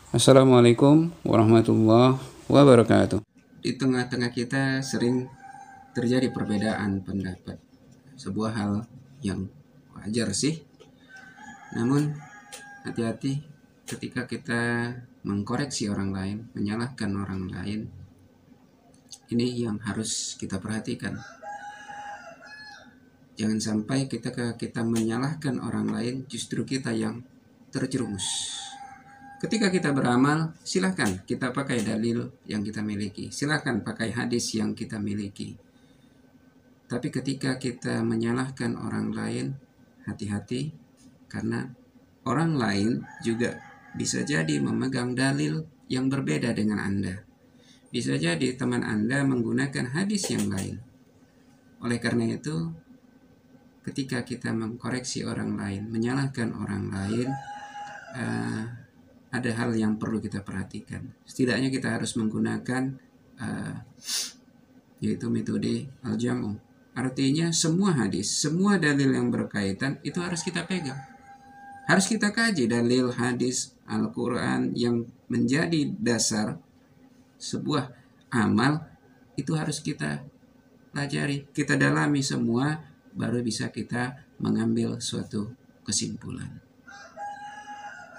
Assalamualaikum warahmatullahi wabarakatuh. Di tengah-tengah kita sering terjadi perbedaan pendapat. Sebuah hal yang wajar sih. Namun hati-hati ketika kita mengkoreksi orang lain, menyalahkan orang lain. Ini yang harus kita perhatikan. Jangan sampai kita menyalahkan orang lain, justru kita yang terjerumus. Ketika kita beramal, silahkan kita pakai dalil yang kita miliki. Silahkan pakai hadis yang kita miliki. Tapi ketika kita menyalahkan orang lain, hati-hati. Karena orang lain juga bisa jadi memegang dalil yang berbeda dengan Anda. Bisa jadi teman Anda menggunakan hadis yang lain. Oleh karena itu, ketika kita mengkoreksi orang lain, menyalahkan orang lain, ada hal yang perlu kita perhatikan. Setidaknya kita harus menggunakan yaitu metode al-jam'u. Artinya semua hadis, semua dalil yang berkaitan itu harus kita pegang. Harus kita kaji dalil hadis Al-Quran yang menjadi dasar sebuah amal, itu harus kita pelajari, kita dalami semua, baru bisa kita mengambil suatu kesimpulan.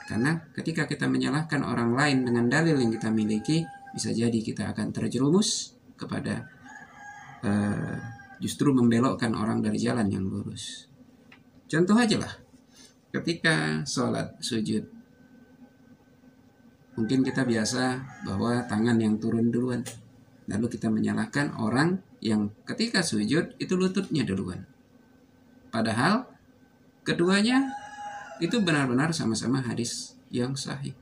Karena ketika kita menyalahkan orang lain dengan dalil yang kita miliki, bisa jadi kita akan terjerumus kepada justru membelokkan orang dari jalan yang lurus. Contoh aja lah, ketika sholat sujud, mungkin kita biasa bahwa tangan yang turun duluan, lalu kita menyalahkan orang yang ketika sujud itu lututnya duluan. Padahal keduanya itu benar-benar sama-sama hadis yang sahih.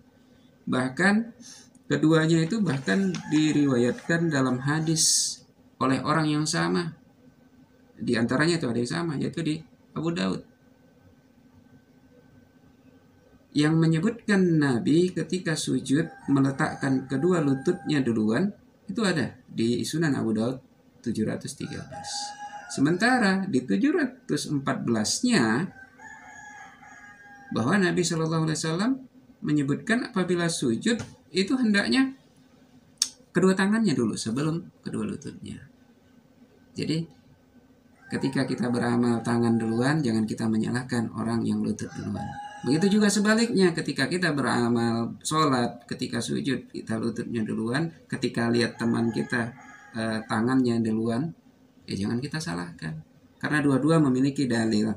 Bahkan keduanya itu bahkan diriwayatkan dalam hadis oleh orang yang sama. Di antaranya itu ada yang sama, yaitu di Abu Daud, yang menyebutkan Nabi ketika sujud meletakkan kedua lututnya duluan. Itu ada di Sunan Abu Daud 713. Sementara di 714-nya bahwa Nabi Shallallahu Alaihi Wasallam menyebutkan apabila sujud itu hendaknya kedua tangannya dulu sebelum kedua lututnya. Jadi ketika kita beramal tangan duluan, jangan kita menyalahkan orang yang lutut duluan. Begitu juga sebaliknya, ketika kita beramal sholat, ketika sujud kita lututnya duluan, ketika lihat teman kita tangannya duluan, ya jangan kita salahkan. Karena dua-dua memiliki dalil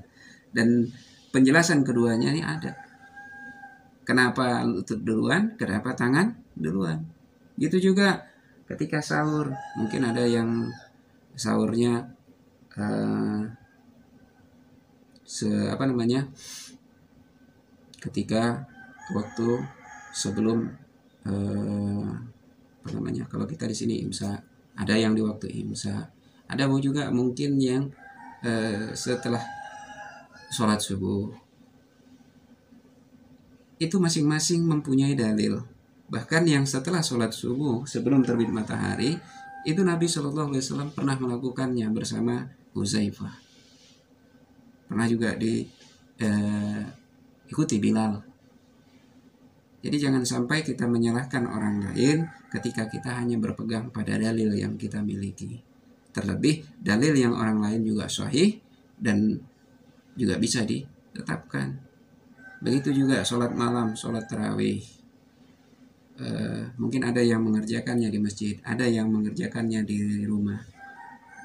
dan penjelasan keduanya ini ada. Kenapa lutut duluan, kenapa tangan duluan. Gitu juga ketika sahur. Mungkin ada yang sahurnya ketika waktu sebelum kalau kita di sini imsak, ada yang di waktu imsak, ada juga mungkin yang setelah sholat subuh. Itu masing-masing mempunyai dalil. Bahkan yang setelah sholat subuh sebelum terbit matahari, itu Nabi Shallallahu Alaihi Wasallam pernah melakukannya bersama Huzaifah. Pernah juga ikuti Bilal. Jadi jangan sampai kita menyalahkan orang lain ketika kita hanya berpegang pada dalil yang kita miliki. Terlebih dalil yang orang lain juga sahih dan juga bisa ditetapkan. Begitu juga sholat malam, sholat tarawih. Mungkin ada yang mengerjakannya di masjid, ada yang mengerjakannya di rumah,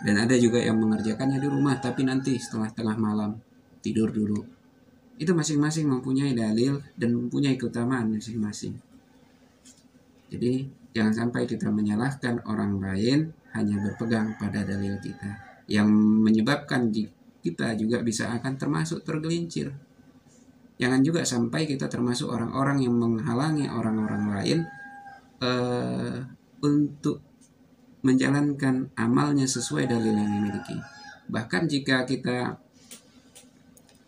dan ada juga yang mengerjakannya di rumah tapi nanti setelah tengah malam tidur dulu. Itu masing-masing mempunyai dalil dan mempunyai keutamaan masing-masing. Jadi jangan sampai kita menyalahkan orang lain hanya berpegang pada dalil kita, yang menyebabkan kita juga bisa akan termasuk tergelincir. Jangan juga sampai kita termasuk orang-orang yang menghalangi orang-orang lain untuk menjalankan amalnya sesuai dalil yang dimiliki. Bahkan jika kita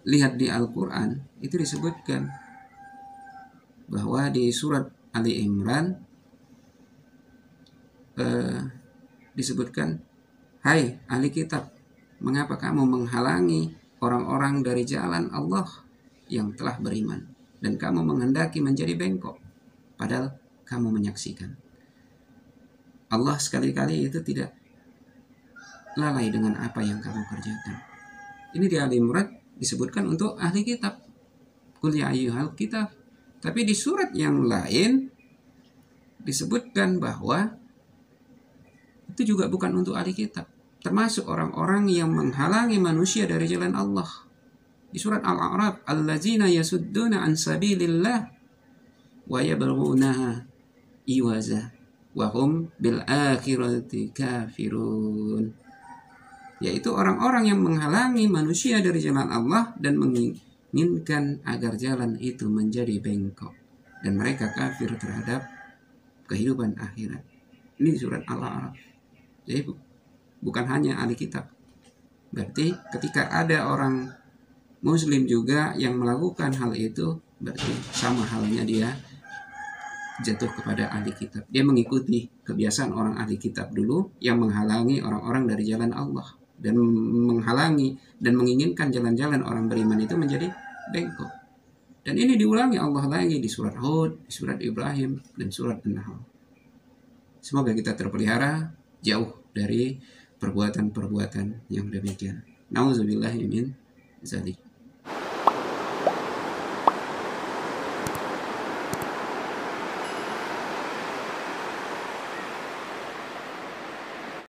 lihat di Al-Quran, itu disebutkan bahwa di surat Ali Imran disebutkan, "Hai ahli kitab, mengapa kamu menghalangi orang-orang dari jalan Allah yang telah beriman, dan kamu menghendaki menjadi bengkok?" padahal kamu menyaksikan. Allah sekali-kali itu tidak lalai dengan apa yang kamu kerjakan. Ini di Ali Imran disebutkan untuk ahli kitab. Qul ya ayyuhal kitab. Tapi di surat yang lain disebutkan bahwa itu juga bukan untuk ahli kitab, termasuk orang-orang yang menghalangi manusia dari jalan Allah. Di surat Al-A'raf, allazina yasudduna an sabilillah wa yabghunaha iwaza wa hum bil akhirati kafirun. Yaitu orang-orang yang menghalangi manusia dari jalan Allah dan menginginkan agar jalan itu menjadi bengkok, dan mereka kafir terhadap kehidupan akhirat. Ini di surat Al-A'raf. Jadi bukan hanya ahli kitab. Berarti ketika ada orang Muslim juga yang melakukan hal itu, berarti sama halnya dia jatuh kepada ahli kitab. Dia mengikuti kebiasaan orang ahli kitab dulu yang menghalangi orang-orang dari jalan Allah, dan menghalangi dan menginginkan jalan-jalan orang beriman itu menjadi bengkok. Dan ini diulangi Allah lagi di surat Hud, di surat Ibrahim, dan surat An-Nahl. Semoga kita terpelihara jauh dari perbuatan-perbuatan yang demikian. Nauzubillahi min dzalik.